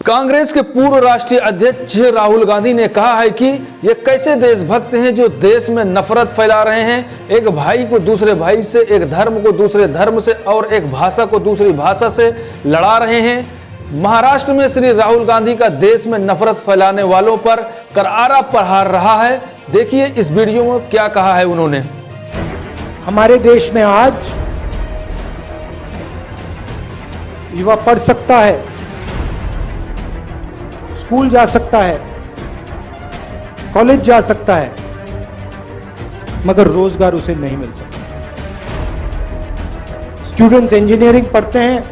कांग्रेस के पूर्व राष्ट्रीय अध्यक्ष राहुल गांधी ने कहा है कि ये कैसे देशभक्त हैं जो देश में नफरत फैला रहे हैं, एक भाई को दूसरे भाई से, एक धर्म को दूसरे धर्म से और एक भाषा को दूसरी भाषा से लड़ा रहे हैं। महाराष्ट्र में श्री राहुल गांधी का देश में नफरत फैलाने वालों पर करारा प्रहार रहा है। देखिए इस वीडियो में क्या कहा है उन्होंने। हमारे देश में आज युवा पढ़ सकता है, स्कूल जा सकता है, कॉलेज जा सकता है, मगर रोजगार उसे नहीं मिल सकता। स्टूडेंट्स इंजीनियरिंग पढ़ते हैं,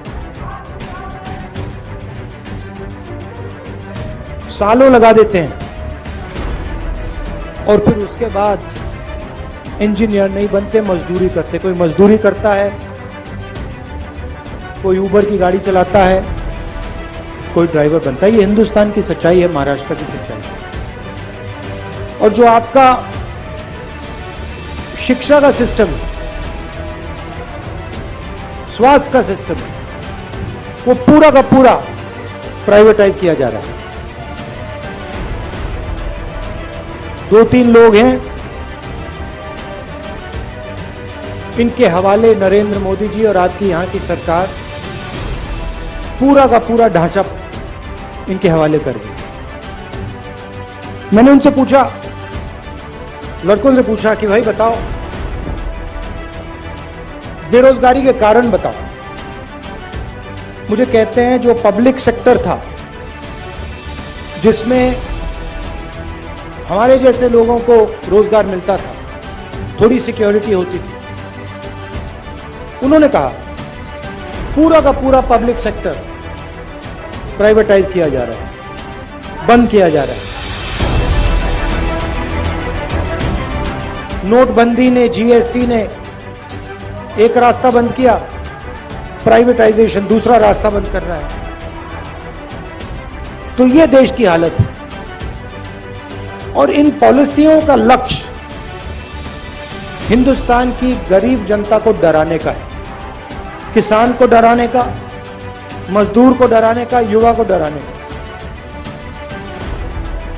सालों लगा देते हैं और फिर उसके बाद इंजीनियर नहीं बनते, मजदूरी करते। कोई मजदूरी करता है, कोई उबर की गाड़ी चलाता है, कोई ड्राइवर बनता है। ये हिंदुस्तान की सच्चाई है, महाराष्ट्र की सच्चाई है। और जो आपका शिक्षा का सिस्टम है, स्वास्थ्य का सिस्टम है, वो पूरा का पूरा प्राइवेटाइज किया जा रहा है। 2-3 लोग हैं, इनके हवाले नरेंद्र मोदी जी और आपकी यहां की सरकार पूरा का पूरा ढांचा इनके हवाले कर दी। मैंने उनसे पूछा, लड़कों से पूछा कि भाई बताओ, बेरोजगारी के कारण बताओ। मुझे कहते हैं जो पब्लिक सेक्टर था, जिसमें हमारे जैसे लोगों को रोजगार मिलता था, थोड़ी सिक्योरिटी होती थी, उन्होंने कहा पूरा का पूरा पब्लिक सेक्टर प्राइवेटाइज किया जा रहा है, बंद किया जा रहा है। नोटबंदी ने, जीएसटी ने एक रास्ता बंद किया, प्राइवेटाइजेशन दूसरा रास्ता बंद कर रहा है। तो यह देश की हालत है। और इन पॉलिसियों का लक्ष्य हिंदुस्तान की गरीब जनता को डराने का है, किसान को डराने का, मजदूर को डराने का, युवा को डराने का।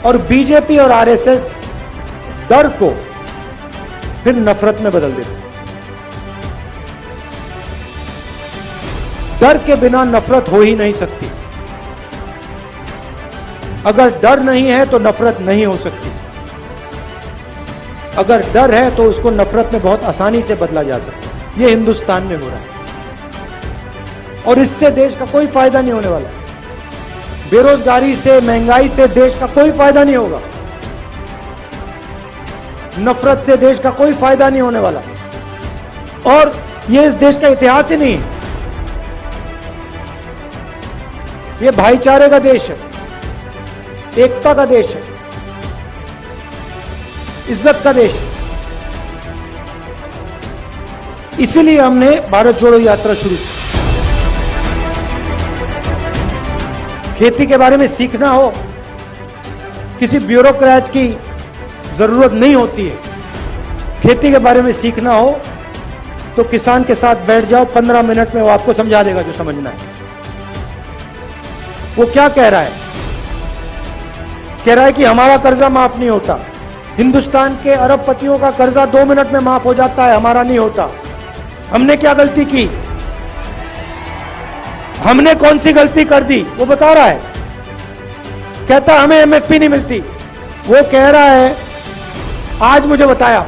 और बीजेपी और आरएसएस डर को फिर नफरत में बदल देते। डर के बिना नफरत हो ही नहीं सकती। अगर डर नहीं है तो नफरत नहीं हो सकती। अगर डर है तो उसको नफरत में बहुत आसानी से बदला जा सकता है। यह हिंदुस्तान में हो रहा है और इससे देश का कोई फायदा नहीं होने वाला। बेरोजगारी से, महंगाई से देश का कोई फायदा नहीं होगा। नफरत से देश का कोई फायदा नहीं होने वाला। और यह इस देश का इतिहास ही नहीं है। यह भाईचारे का देश है, एकता का देश है, इज्जत का देश है। इसीलिए हमने भारत जोड़ो यात्रा शुरू की। खेती के बारे में सीखना हो, किसी ब्यूरोक्रेट की जरूरत नहीं होती है। खेती के बारे में सीखना हो तो किसान के साथ बैठ जाओ, 15 मिनट में वो आपको समझा देगा जो समझना है। वो क्या कह रहा है? कह रहा है कि हमारा कर्जा माफ नहीं होता। हिंदुस्तान के अरबपतियों का कर्जा 2 मिनट में माफ हो जाता है, हमारा नहीं होता। हमने क्या गलती की? हमने कौन सी गलती कर दी? वो बता रहा है। कहता हमें एमएसपी नहीं मिलती। वो कह रहा है, आज मुझे बताया,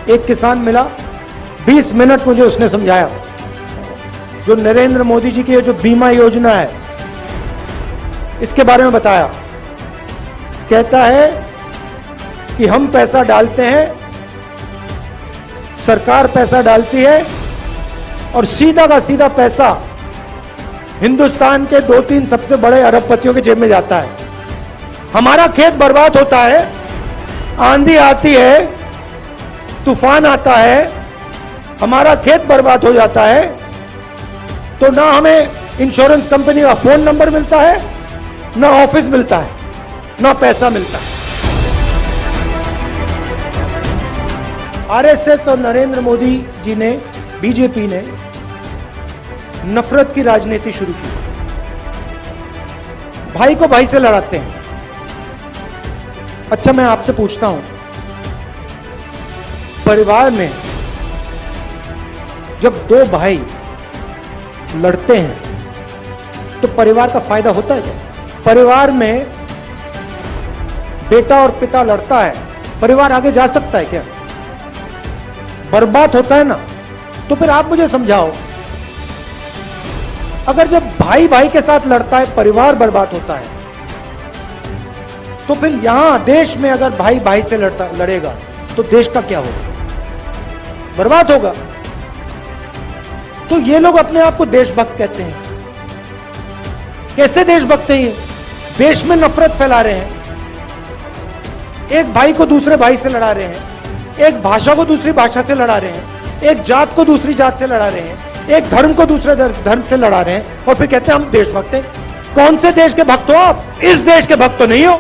एक किसान मिला, 20 मिनट मुझे उसने समझाया जो नरेंद्र मोदी जी की जो बीमा योजना है इसके बारे में बताया। कहता है कि हम पैसा डालते हैं, सरकार पैसा डालती है और सीधा का सीधा पैसा हिंदुस्तान के 2-3 सबसे बड़े अरबपतियों के जेब में जाता है। हमारा खेत बर्बाद होता है, आंधी आती है, तूफान आता है, हमारा खेत बर्बाद हो जाता है, तो ना हमें इंश्योरेंस कंपनी का फोन नंबर मिलता है, ना ऑफिस मिलता है, ना पैसा मिलता है। आरएसएस और नरेंद्र मोदी जी ने, बीजेपी ने नफरत की राजनीति शुरू की। भाई को भाई से लड़ाते हैं। अच्छा, मैं आपसे पूछता हूं, परिवार में जब दो भाई लड़ते हैं तो परिवार का फायदा होता है क्या? परिवार में बेटा और पिता लड़ता है, परिवार आगे जा सकता है क्या? बर्बाद होता है ना। तो फिर आप मुझे समझाओ, अगर जब भाई भाई के साथ लड़ता है परिवार बर्बाद होता है, तो फिर यहां देश में अगर भाई भाई से लड़ेगा तो देश का क्या होगा? बर्बाद होगा। तो ये लोग अपने आप को देशभक्त कहते हैं। कैसे देशभक्त हैं ये? देश में नफरत फैला रहे हैं, एक भाई को दूसरे भाई से लड़ा रहे हैं, एक भाषा को दूसरी भाषा से लड़ा रहे हैं, एक जात को दूसरी जात से लड़ा रहे हैं, एक धर्म को दूसरे धर्म से लड़ा रहे हैं, और फिर कहते हैं हम देशभक्त हैं। कौन से देश के भक्त हो आप? इस देश के भक्त तो नहीं हो।